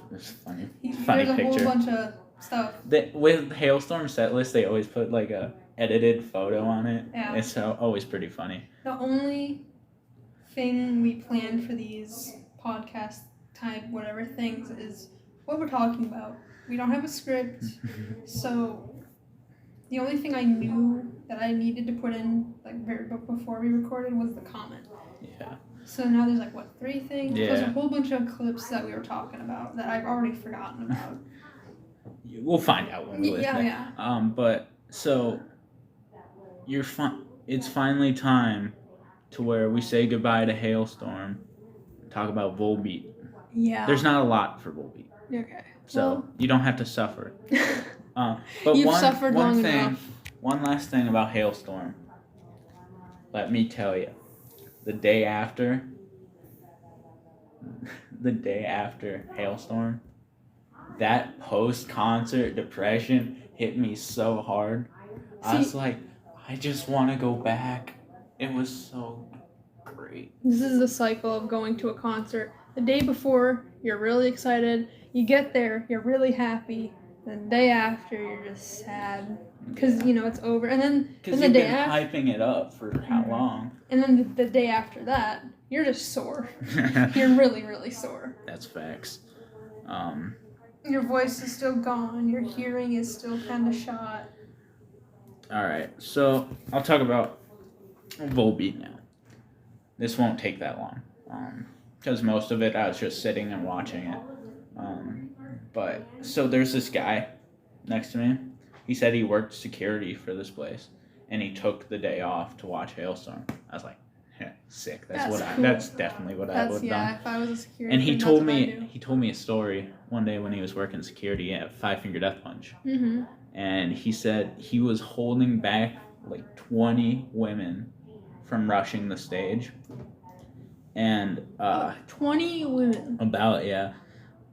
S1: funny
S2: There's
S1: picture.
S2: There's a whole bunch of stuff.
S1: With Halestorm set list, they always put like a edited photo on it.
S2: Yeah.
S1: It's always pretty funny.
S2: The only thing we plan for these podcast type whatever things is what we're talking about. We don't have a script, so the only thing I knew that I needed to put in like before we recorded was the comment.
S1: Yeah.
S2: So now there's like 3 things.
S1: Yeah.
S2: There's a whole bunch of clips that we were talking about that I've already forgotten about.
S1: We'll find out when we listen.
S2: Yeah.
S1: But so it's finally time to where we say goodbye to Halestorm. Talk about Volbeat.
S2: Yeah.
S1: There's not a lot for Volbeat.
S2: Okay.
S1: So you don't have to suffer. But
S2: You've suffered long enough.
S1: One last thing about Halestorm. Let me tell you, the day after Halestorm, that post-concert depression hit me so hard. I was like, I just want to go back. It was so great.
S2: This is the cycle of going to a concert. The day before, you're really excited. You get there, you're really happy. The day after, you're just sad because it's over. And then the day after,
S1: hyping it up for how long?
S2: And then the day after that, you're just sore. You're really, really sore.
S1: That's facts.
S2: Your voice is still gone. Your hearing is still kind of shot.
S1: All right, so I'll talk about Volbeat now. This won't take that long, because most of it I was just sitting and watching it. But so there's this guy next to me. He said he worked security for this place, and he took the day off to watch Halestorm. I was like, yeah, sick. That's definitely what I would have done.
S2: If I was a security.
S1: And he told me a story one day when he was working security at Five Finger Death Punch.
S2: Mm-hmm.
S1: And he said he was holding back like 20 women from rushing the stage. And
S2: 20 women.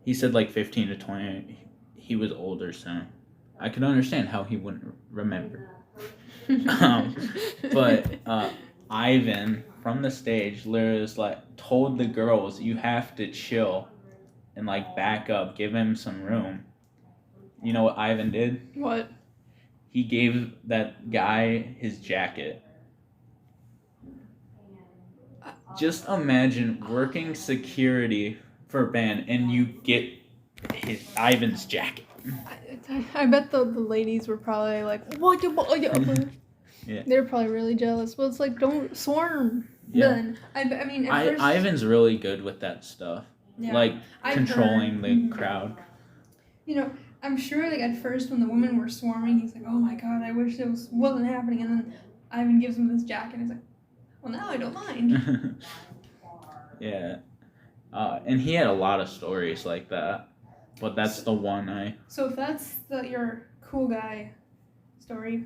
S1: He said like 15 to 20. He was older, so I could understand how he wouldn't remember. But Ivan from the stage literally was like told the girls, you have to chill and like back up, give him some room. You know what Ivan did?
S2: What?
S1: He gave that guy his jacket. Just imagine working security for a band and you get Ivan's jacket.
S2: I bet the ladies were probably like, what?
S1: Yeah.
S2: They're probably really jealous. Well, it's like, don't swarm.
S1: Yeah.
S2: Then. I mean, at first,
S1: Ivan's really good with that stuff.
S2: Yeah.
S1: Like controlling the crowd.
S2: I'm sure like at first when the women were swarming, he's like, oh my god, I wish this wasn't happening. And then Ivan gives him this jacket and he's like, well, now I don't mind.
S1: Yeah. And he had a lot of stories like that. But that's the one
S2: So if that's your cool guy story,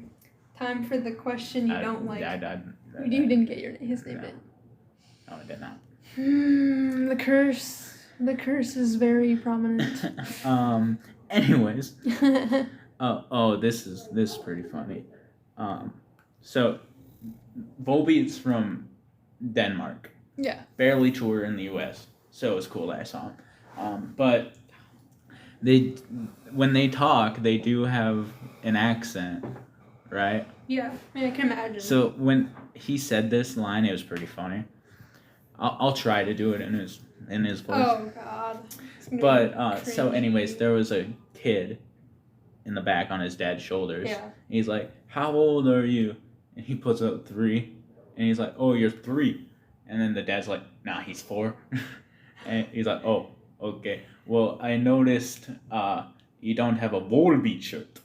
S2: time for the question you don't like. You didn't get his name in.
S1: No, I did not.
S2: The curse is very prominent.
S1: Anyways. This is pretty funny. So Volbeat's from Denmark.
S2: Yeah. Barely
S1: tour in the US. So it was cool that I saw him. But when they talk, they do have an accent, right?
S2: Yeah, I can imagine.
S1: So when he said this line, it was pretty funny. I'll try to do it in his voice.
S2: Oh God.
S1: But so anyways, there was a kid in the back on his dad's shoulders.
S2: Yeah.
S1: He's like, "How old are you?" And he puts up 3, and he's like, "Oh, you're 3." And then the dad's like, nah, he's 4. And he's like, oh, okay. Well, I noticed you don't have a Volbeat shirt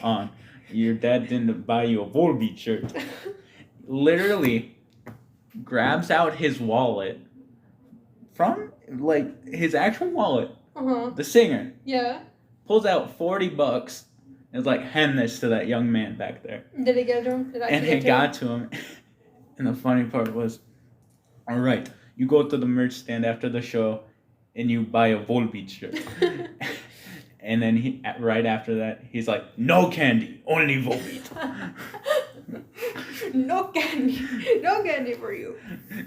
S1: on. Your dad didn't buy you a Volbeat shirt. Literally grabs out his wallet from, like, his actual wallet. The singer.
S2: Yeah.
S1: Pulls out $40 and is like, hand this to that young man back there.
S2: Did it get to him?
S1: And it got to him. And the funny part was, all right, you go to the merch stand after the show and you buy a Volbeat shirt. And then right after that, he's like, no candy, only Volbeat.
S2: No candy for you.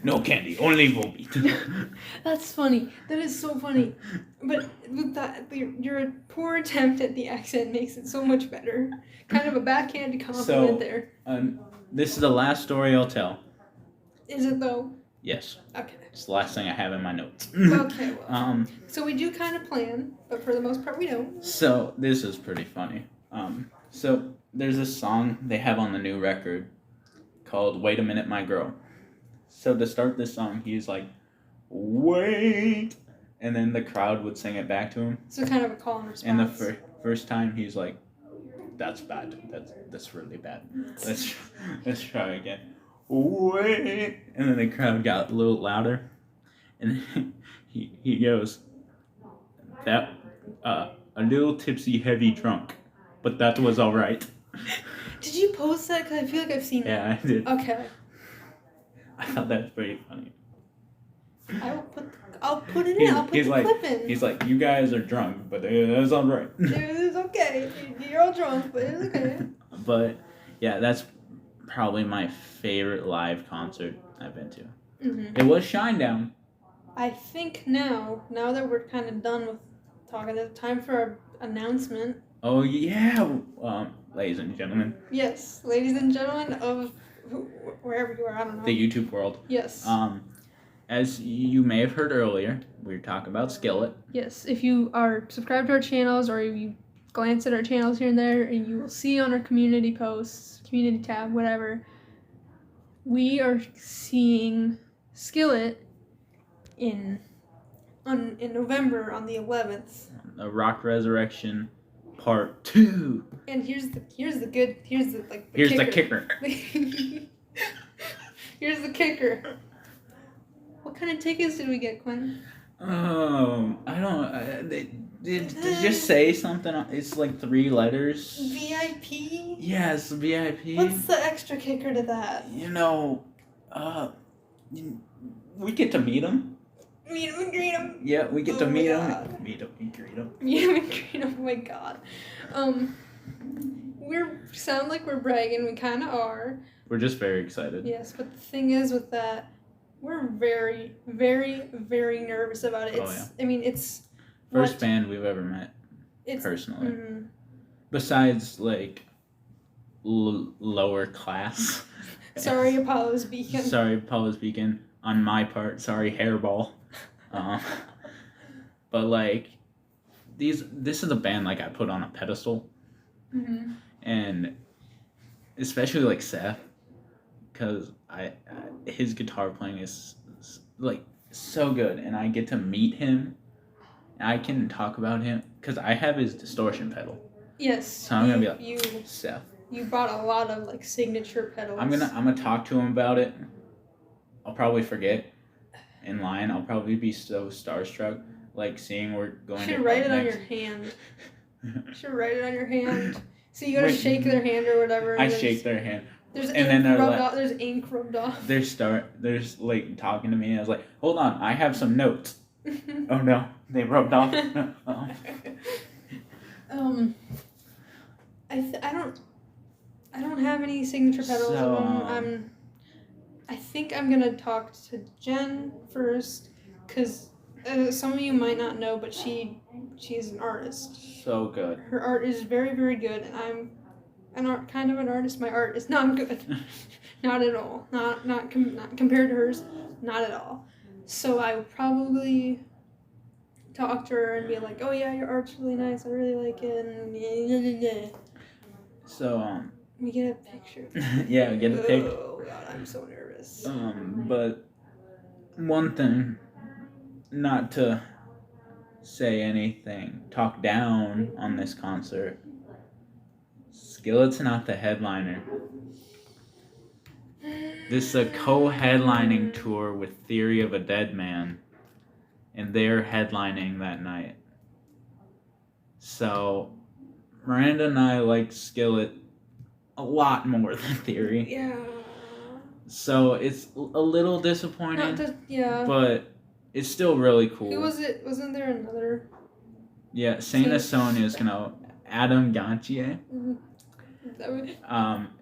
S1: No candy, only Volbeat.
S2: That's funny. That is so funny. But with that, your poor attempt at the accent makes it so much better. Kind of a backhanded compliment there.
S1: This is the last story I'll tell.
S2: Is it though?
S1: Yes.
S2: Okay.
S1: It's the last thing I have in my notes.
S2: Okay, well. So we do kind of plan, but for the most part we don't.
S1: So this is pretty funny. So there's a song they have on the new record called Wait a Minute, My Girl. So to start this song, he's like, wait, and then the crowd would sing it back to him.
S2: So kind of a call and response.
S1: And the first time, he's like, that's bad. That's really bad. Let's try again. Wait, and then the crowd got a little louder, and he goes, that a little tipsy, heavy drunk, but that was all right.
S2: Did you post that? Because I feel like I've seen that.
S1: Yeah, I did.
S2: Okay.
S1: I thought that was pretty funny.
S2: I'll put it in. I'll put the clip in.
S1: He's like, you guys are drunk, but it was all right.
S2: It was okay. You're all drunk, but it was okay.
S1: But yeah, that's probably my favorite live concert I've been to.
S2: Mm-hmm.
S1: It was Shinedown.
S2: I think now that we're kind of done with talking, it's time for our announcement.
S1: Oh yeah, ladies and gentlemen.
S2: Yes, ladies and gentlemen of wherever you are, I don't know.
S1: The YouTube world.
S2: Yes.
S1: As you may have heard earlier, we were talking about Skillet.
S2: Yes, if you are subscribed to our channels or you glance at our channels here and there, and you will see on our community posts, community tab, whatever, we are seeing Skillet in November on the 11th.
S1: The Rock Resurrection Part 2.
S2: And here's the kicker. Here's the kicker. What kind of tickets did we get, Quinn?
S1: I don't. They just say something. It's like 3 letters.
S2: VIP.
S1: Yes, VIP.
S2: What's the extra kicker to that?
S1: We get to meet them.
S2: Meet him and greet him.
S1: Yeah, we get to meet him. Meet him and greet him.
S2: Meet him and greet him. Oh my god. We sound like we're bragging. We kind of are.
S1: We're just very excited.
S2: Yes, but the thing is with that, we're very, very, very nervous about it. It's
S1: first band we've ever met. Personally.
S2: Mm-hmm.
S1: Besides, like, lower class.
S2: Sorry, Apollo's Beacon.
S1: Sorry, Apollo's Beacon. On my part, sorry, Hairball. But like, this is a band like I put on a pedestal.
S2: Mm-hmm.
S1: And especially like Seth, because his guitar playing is like so good, and I get to meet him. And I can talk about him because I have his distortion pedal.
S2: Yes.
S1: So I'm gonna be like, Seth.
S2: You brought a lot of like signature pedals.
S1: I'm gonna talk to him about it. I'll probably forget in line. I'll probably be so starstruck, like seeing we're going.
S2: You should write it on your hand. You should write it on your hand. So you gotta shake their hand or whatever.
S1: I shake their hand.
S2: There's
S1: There's
S2: ink rubbed off.
S1: There's like talking to me. And I was like, hold on, I have some notes. Oh no, they rubbed off.
S2: I don't have any signature pedals.
S1: So,
S2: I think I'm gonna talk to Jen first, cause some of you might not know, but she's an artist.
S1: So good.
S2: Her art is very, very good, and I'm kind of an artist. My art is not good, not at all. Not compared to hers, not at all. So I would probably talk to her and be like, "Oh yeah, your art's really nice. I really like it." And
S1: so
S2: we get a picture.
S1: Yeah, we get a picture.
S2: Oh god, I'm so nervous.
S1: But one thing, not to say anything, talk down on this concert. Skillet's not the headliner. This is a co-headlining tour with Theory of a Dead Man, and they're headlining that night. So, Miranda and I like Skillet a lot more than Theory.
S2: Yeah.
S1: So it's a little disappointing, but it's still really cool.
S2: Who was it? Wasn't there another?
S1: Yeah, Saint Asonia's gonna Adam Gantier.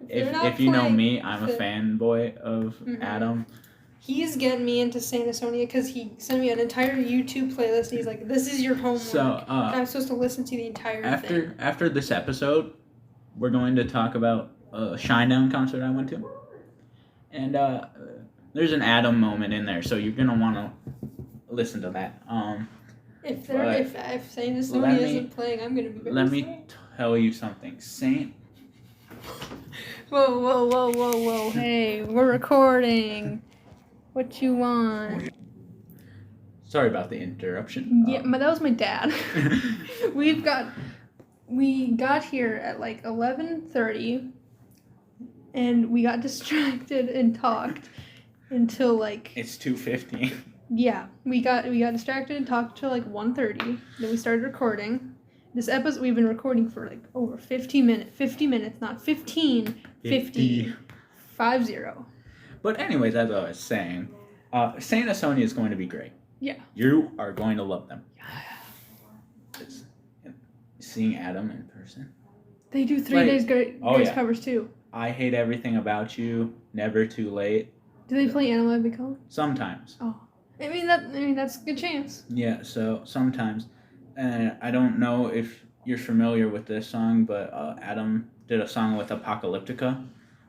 S1: If you know me, I'm a fanboy of Adam.
S2: He's getting me into Saint Asonia because he sent me an entire YouTube playlist. And he's like, "This is your homework." So I'm supposed to listen to the entire thing.
S1: After this episode, we're going to talk about a Shinedown concert I went to. And there's an Adam moment in there, so you're gonna want to listen to that.
S2: If Saint Asonia isn't playing, I'm gonna be very
S1: Let me tell you something, Saint.
S2: Whoa! Hey, we're recording. What you want?
S1: Sorry about the interruption.
S2: Yeah, but that was my dad. We got here at like 11:30. And we got distracted and talked until like...
S1: It's 2:50.
S2: Yeah, we got distracted and talked till like 1:30. Then we started recording. This episode we've been recording for like over 50 minutes. 50 minutes, not 15. 50. 50.
S1: But anyways, as I was saying, Saint Asonia is going to be great.
S2: Yeah.
S1: You are going to love them. Yeah. Seeing Adam in person.
S2: They do 3 days grace covers too.
S1: I Hate Everything About You, Never Too Late.
S2: Do they play Animal I've Become?
S1: Sometimes.
S2: Oh. I mean that's a good chance.
S1: Yeah, so sometimes. And I don't know if you're familiar with this song, but Adam did a song with Apocalyptica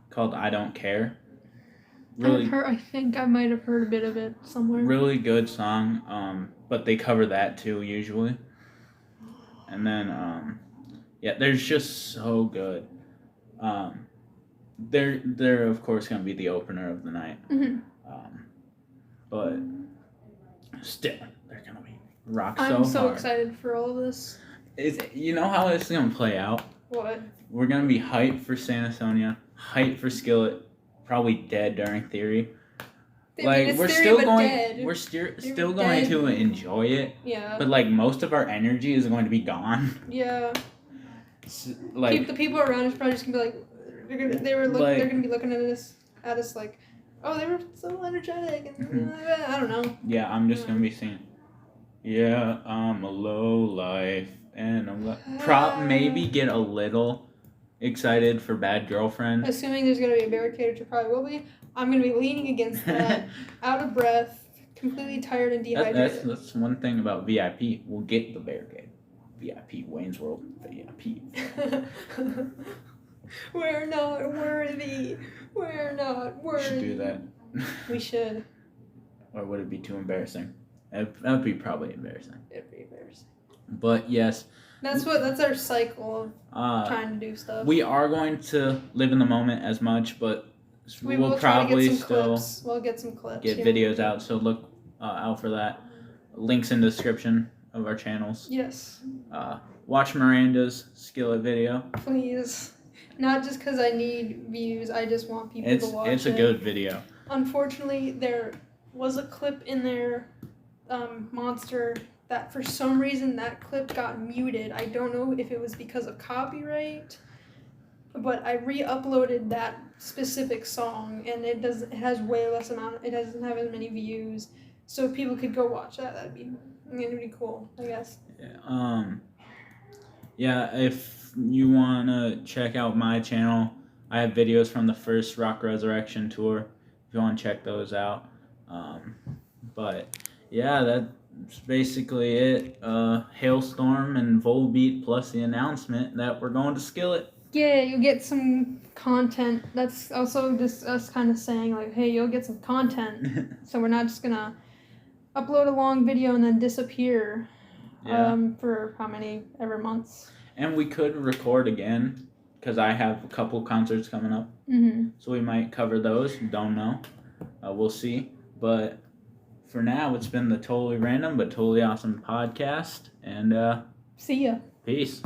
S1: called I Don't Care. Really,
S2: I think I might have heard a bit of it somewhere. Really
S1: good song, but they cover that too usually. And then, they're just so good. They're of course going to be the opener of the night.
S2: Mm-hmm.
S1: But still, they're going to be rock
S2: I'm so
S1: hard.
S2: excited for all of this.
S1: You know how this is going to play out?
S2: What?
S1: We're going to be hyped for Saint Asonia, hyped for Skillet, probably dead during Theory. We're still going to enjoy it.
S2: Yeah.
S1: But like most of our energy is going to be gone.
S2: Yeah. The people around us probably just gonna be like, they're gonna be looking at us like, oh, they were so energetic and I don't know.
S1: Yeah, I'm just gonna be saying, yeah, I'm a low life and I'm maybe get a little excited for Bad Girlfriend.
S2: Assuming there's gonna be a barricade, which there probably will be. I'm gonna be leaning against that, out of breath, completely tired and dehydrated.
S1: That's one thing about VIP. We'll get the barricade. VIP, Wayne's World, VIP.
S2: We're not worthy. We're not worthy.
S1: We should do that.
S2: We should.
S1: Or would it be too embarrassing? That would be probably embarrassing.
S2: It'd be embarrassing.
S1: But yes.
S2: That's our cycle of trying to do stuff.
S1: We are going to live in the moment as much, but we'll
S2: probably still we'll get some clips.
S1: Get videos out, so look out for that. Links in the description of our channels.
S2: Yes.
S1: Watch Miranda's Skillet video.
S2: Please. Not just because I need views, I just want people to watch it.
S1: It's a good video.
S2: Unfortunately, there was a clip in there, Monster, that for some reason that clip got muted. I don't know if it was because of copyright, but I re-uploaded that specific song and it has way less amount. It doesn't have as many views, so if people could go watch that, that'd be really cool, I guess.
S1: Yeah, if you want to check out my channel, I have videos from the first Rock Resurrection tour, if you want to check those out. But yeah, that's basically it. Halestorm and Volbeat plus the announcement that we're going to Skillet.
S2: Yeah, you'll get some content. That's also just us kind of saying like, hey, you'll get some content. So we're not just going to upload a long video and then disappear. For how many ever months.
S1: And we could record again because I have a couple concerts coming up.
S2: Mm-hmm.
S1: So we might cover those. Don't know. We'll see. But for now, it's been the Totally Random but Totally Awesome podcast. And
S2: see ya.
S1: Peace.